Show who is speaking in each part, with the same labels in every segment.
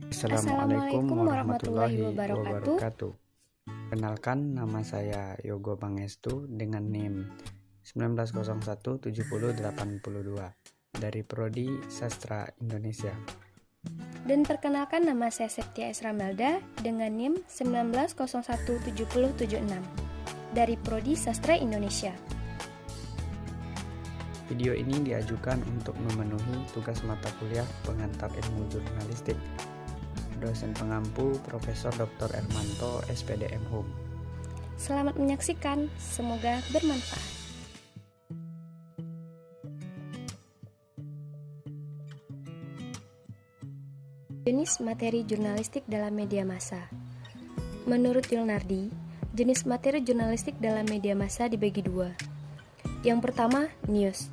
Speaker 1: Assalamualaikum
Speaker 2: warahmatullahi
Speaker 1: warahmatullahi
Speaker 2: wabarakatuh.
Speaker 1: wabarakatuh. Kenalkan, nama saya Yogo Pangestu dengan NIM 19017082 dari Prodi Sastra Indonesia.
Speaker 2: Dan perkenalkan, nama saya Septia Esramelda dengan NIM 19017076 dari Prodi Sastra Indonesia.
Speaker 1: Video ini diajukan untuk memenuhi tugas mata kuliah pengantar ilmu jurnalistik. Dosen pengampu Profesor Dr. Ermanto, SPD MHum.
Speaker 2: Selamat menyaksikan, semoga bermanfaat. Jenis materi jurnalistik dalam media massa. Menurut Yulnardi, jenis materi jurnalistik dalam media massa dibagi dua. Yang pertama, news.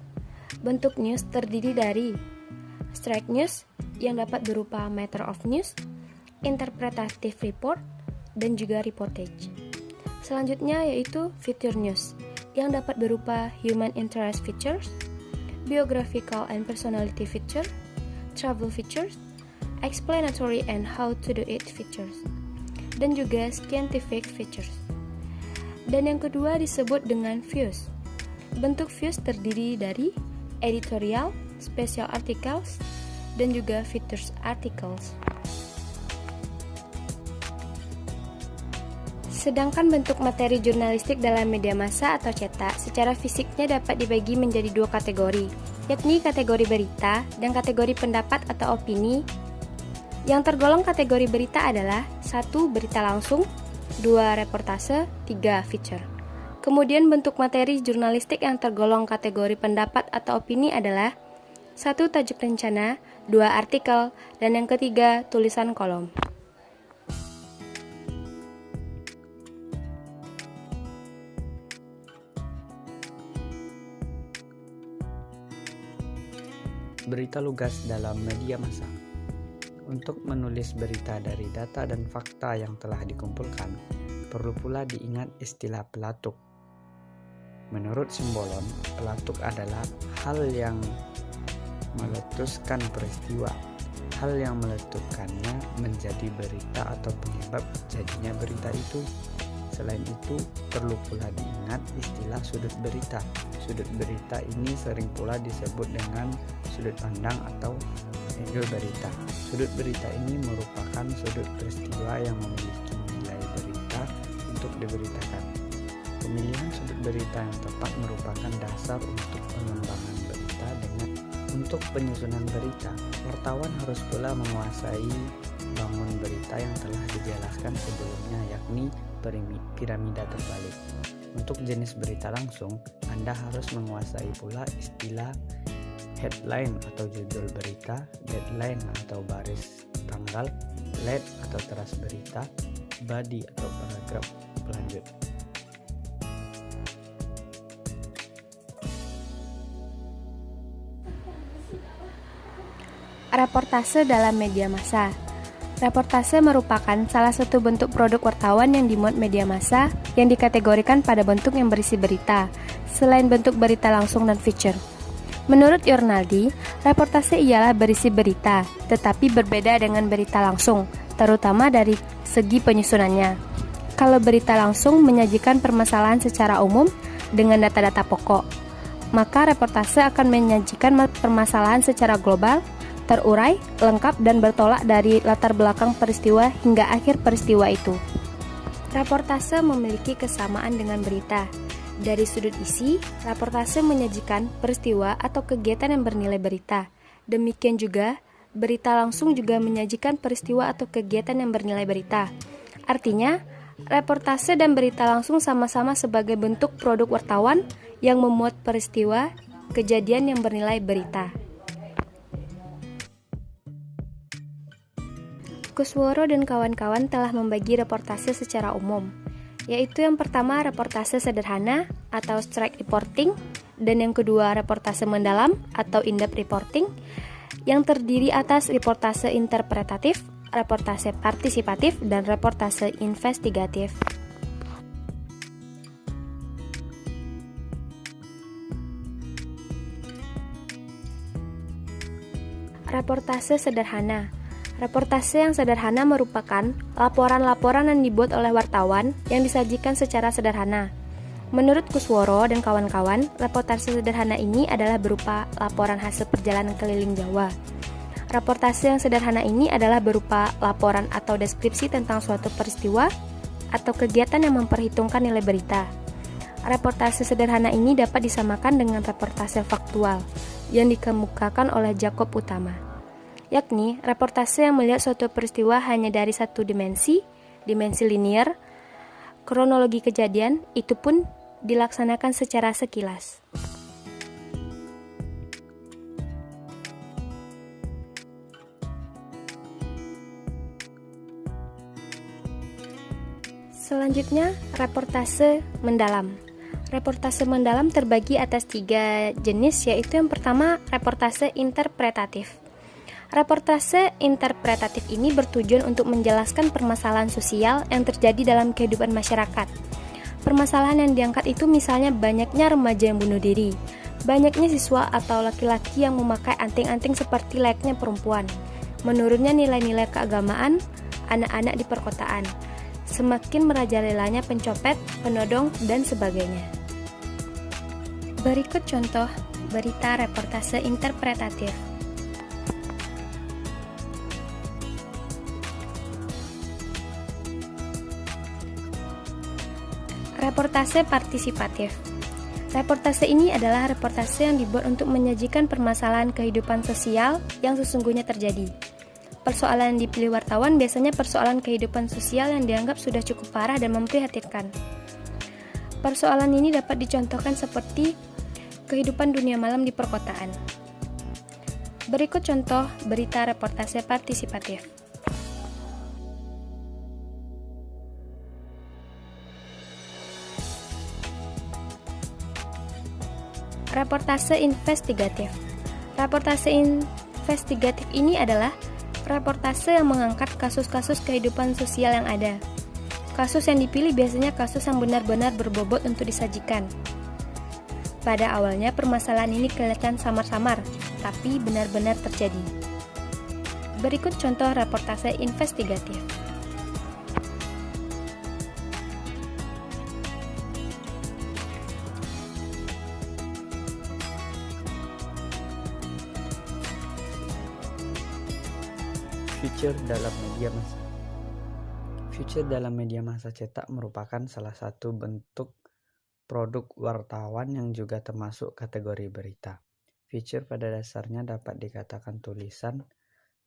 Speaker 2: Bentuk news terdiri dari straight news yang dapat berupa matter of news, interpretative report, dan juga reportage. Selanjutnya yaitu feature news yang dapat berupa human interest features, biographical and personality feature, travel features, explanatory and how to do it features, dan juga scientific features. Dan yang kedua disebut dengan views. Bentuk views terdiri dari editorial, special articles, dan juga features articles. Sedangkan bentuk materi jurnalistik dalam media massa atau cetak secara fisiknya dapat dibagi menjadi dua kategori, yakni kategori berita dan kategori pendapat atau opini. Yang tergolong kategori berita adalah 1. Berita langsung, 2. Reportase, 3. Feature. Kemudian bentuk materi jurnalistik yang tergolong kategori pendapat atau opini adalah 1. Tajuk rencana, 2. Artikel, dan yang ketiga tulisan kolom.
Speaker 1: Berita lugas dalam media massa. Untuk menulis berita dari data dan fakta yang telah dikumpulkan, perlu pula diingat istilah pelatuk. Menurut Simbolon, pelatuk adalah hal yang meletuskan peristiwa, hal yang meletukannya menjadi berita atau penyebab jadinya berita itu. Selain itu, perlu pula diingat istilah sudut berita. Sudut berita ini sering pula disebut dengan sudut pandang atau angle berita. Sudut berita ini merupakan sudut peristiwa yang memiliki nilai berita untuk diberitakan. Pemilihan sudut berita yang tepat merupakan dasar untuk pengembangan berita. Untuk penyusunan berita, wartawan harus pula menguasai bangun berita yang telah dijelaskan sebelumnya, yakni piramida terbalik. Untuk jenis berita langsung, Anda harus menguasai pula istilah headline atau judul berita, deadline atau baris tanggal, lead atau teras berita, body atau paragraf pelanjut.
Speaker 2: Reportase dalam media massa. Reportase merupakan salah satu bentuk produk wartawan yang dimuat media massa yang dikategorikan pada bentuk yang berisi berita, selain bentuk berita langsung dan feature. Menurut Yulnardi, reportase ialah berisi berita, tetapi berbeda dengan berita langsung, terutama dari segi penyusunannya. Kalau berita langsung menyajikan permasalahan secara umum dengan data-data pokok, maka reportase akan menyajikan permasalahan secara global, terurai, lengkap, dan bertolak dari latar belakang peristiwa hingga akhir peristiwa itu. Reportase memiliki kesamaan dengan berita. Dari sudut isi, reportase menyajikan peristiwa atau kegiatan yang bernilai berita. Demikian juga, berita langsung juga menyajikan peristiwa atau kegiatan yang bernilai berita. Artinya, reportase dan berita langsung sama-sama sebagai bentuk produk wartawan yang memuat peristiwa, kejadian yang bernilai berita. Kusworo dan kawan-kawan telah membagi reportase secara umum, yaitu yang pertama reportase sederhana atau straight reporting, dan yang kedua reportase mendalam atau in-depth reporting, yang terdiri atas reportase interpretatif, reportase partisipatif, dan reportase investigatif. Reportase sederhana. Reportase yang sederhana merupakan laporan-laporan yang dibuat oleh wartawan yang disajikan secara sederhana. Menurut Kusworo dan kawan-kawan, reportase sederhana ini adalah berupa laporan hasil perjalanan keliling Jawa. Reportase yang sederhana ini adalah berupa laporan atau deskripsi tentang suatu peristiwa atau kegiatan yang memperhitungkan nilai berita. Reportase sederhana ini dapat disamakan dengan reportase faktual yang dikemukakan oleh Jakob Utama, yakni reportase yang melihat suatu peristiwa hanya dari satu dimensi linear, kronologi kejadian, itu pun dilaksanakan secara sekilas. Selanjutnya, reportase mendalam. Reportase mendalam terbagi atas 3 jenis, yaitu yang pertama, reportase interpretatif. Reportase interpretatif ini bertujuan untuk menjelaskan permasalahan sosial yang terjadi dalam kehidupan masyarakat. Permasalahan yang diangkat itu misalnya banyaknya remaja yang bunuh diri, banyaknya siswa atau laki-laki yang memakai anting-anting seperti layaknya perempuan, menurunnya nilai-nilai keagamaan anak-anak di perkotaan, semakin merajalelanya pencopet, penodong, dan sebagainya. Berikut contoh berita reportase interpretatif. Reportase partisipatif. Reportase ini adalah reportase yang dibuat untuk menyajikan permasalahan kehidupan sosial yang sesungguhnya terjadi. Persoalan yang dipilih wartawan biasanya persoalan kehidupan sosial yang dianggap sudah cukup parah dan memprihatinkan. Persoalan ini dapat dicontohkan seperti kehidupan dunia malam di perkotaan. Berikut contoh berita reportase partisipatif. Reportase investigatif. Reportase investigatif ini adalah reportase yang mengangkat kasus-kasus kehidupan sosial yang ada. Kasus yang dipilih biasanya kasus yang benar-benar berbobot untuk disajikan. Pada awalnya permasalahan ini kelihatan samar-samar, tapi benar-benar terjadi. Berikut contoh reportase investigatif.
Speaker 1: Feature dalam media massa. Feature dalam media massa cetak merupakan salah satu bentuk produk wartawan yang juga termasuk kategori berita. Feature pada dasarnya dapat dikatakan tulisan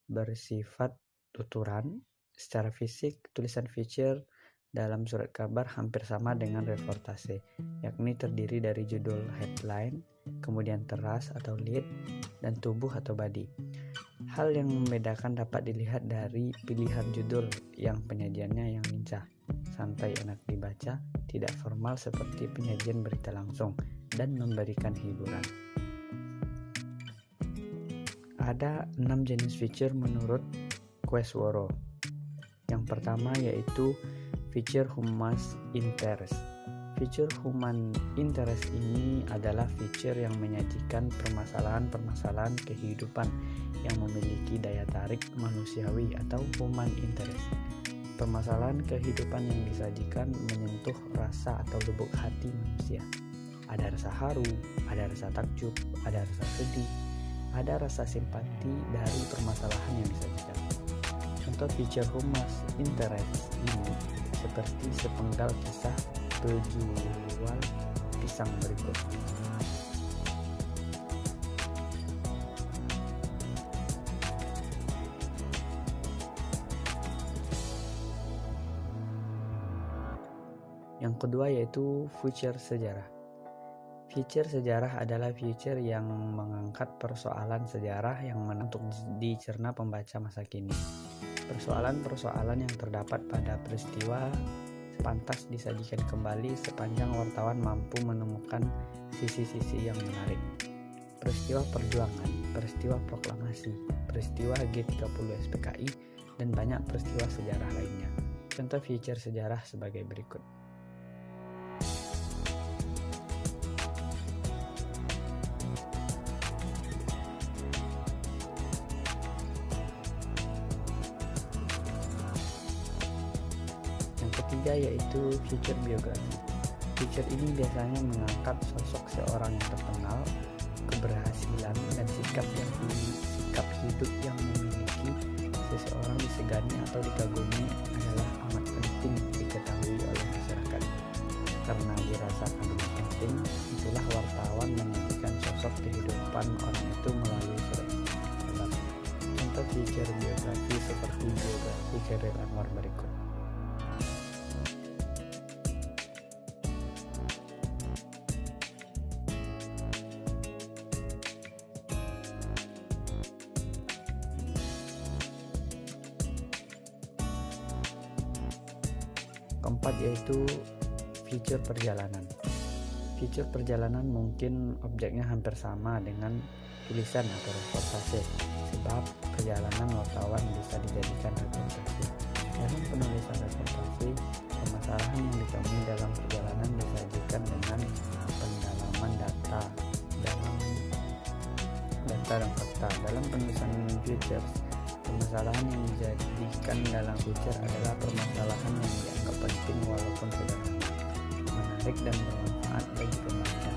Speaker 1: bersifat tuturan. Secara fisik, tulisan feature dalam surat kabar hampir sama dengan reportase, yakni terdiri dari judul headline, kemudian teras atau lead, dan tubuh atau body. Hal yang membedakan dapat dilihat dari pilihan judul yang penyajiannya yang lincah, santai, enak dibaca, tidak formal seperti penyajian berita langsung, dan memberikan hiburan. Ada 6 jenis feature menurut Kusworo. Yang pertama yaitu feature human interest. Feature human interest ini adalah feature yang menyajikan permasalahan-permasalahan kehidupan yang memiliki daya tarik manusiawi atau human interest. Permasalahan kehidupan yang disajikan menyentuh rasa atau lubuk hati manusia. Ada rasa haru, ada rasa takjub, ada rasa sedih, ada rasa simpati dari permasalahan yang disajikan. Contoh feature human interest ini seperti sepenggal kisah penjual pisang berikut. Yang kedua yaitu feature sejarah. Feature sejarah adalah feature yang mengangkat persoalan sejarah yang untuk dicerna pembaca masa kini. Persoalan-persoalan yang terdapat pada peristiwa pantas disajikan kembali sepanjang wartawan mampu menemukan sisi-sisi yang menarik. Peristiwa perjuangan, peristiwa proklamasi, peristiwa G30 SPKI, dan banyak peristiwa sejarah lainnya. Contoh feature sejarah sebagai berikut. ketiga yaitu feature biografi. Feature ini biasanya mengangkat sosok seorang yang terkenal, keberhasilan, dan sikap hidup yang memiliki seseorang disegani atau dikagumi adalah amat penting diketahui oleh masyarakat. Karena dirasakan amat penting, itulah wartawan menyajikan sosok kehidupan orang itu melalui surat. Contoh feature biografi seperti biografi Chairil Anwar berikut. Keempat yaitu feature perjalanan. Feature perjalanan mungkin objeknya hampir sama dengan tulisan atau reportase, sebab perjalanan wartawan bisa dijadikan reportase. Dalam penulisan reportase, permasalahan yang ditemui dalam perjalanan disajikan dengan pendalaman data dan fakta. Dalam penulisan features, permasalahan yang dijadikan dalam feature adalah permasalahan yang dianggap penting walaupun sederhana, menarik dan bermanfaat bagi pembaca.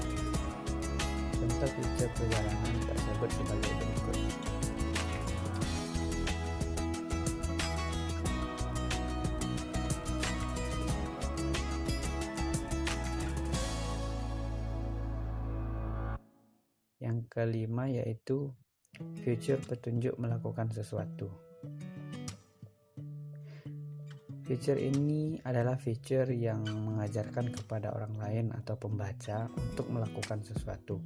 Speaker 1: Contoh feature perjalanan tersebut sebagai berikut. Yang kelima yaitu feature petunjuk melakukan sesuatu. Feature ini adalah feature yang mengajarkan kepada orang lain atau pembaca untuk melakukan sesuatu.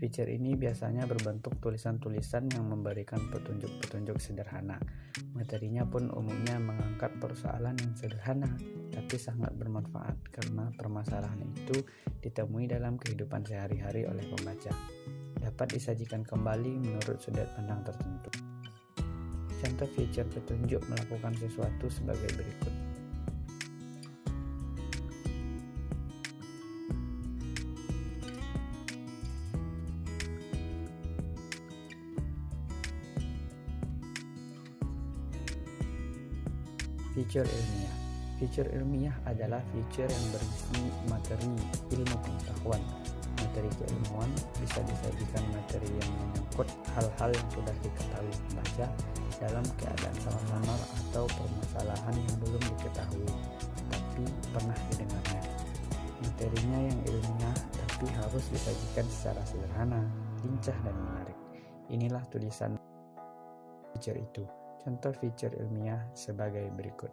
Speaker 1: Feature ini biasanya berbentuk tulisan-tulisan yang memberikan petunjuk-petunjuk sederhana. Materinya pun umumnya mengangkat persoalan yang sederhana, tapi sangat bermanfaat karena permasalahan itu ditemui dalam kehidupan sehari-hari oleh pembaca. Dapat disajikan kembali menurut sudut pandang tertentu. Contoh feature petunjuk melakukan sesuatu sebagai berikut. Feature ilmiah. Feature ilmiah adalah feature yang berisi materi ilmu pengetahuan. Materi keilmuan bisa disajikan materi yang menyangkut hal-hal yang sudah diketahui pembaca dalam keadaan samar-samar atau permasalahan yang belum diketahui tapi pernah didengarnya. Materinya yang ilmiah tapi harus disajikan secara sederhana, lincah dan menarik. Inilah tulisan feature itu. Contoh feature ilmiah sebagai berikut.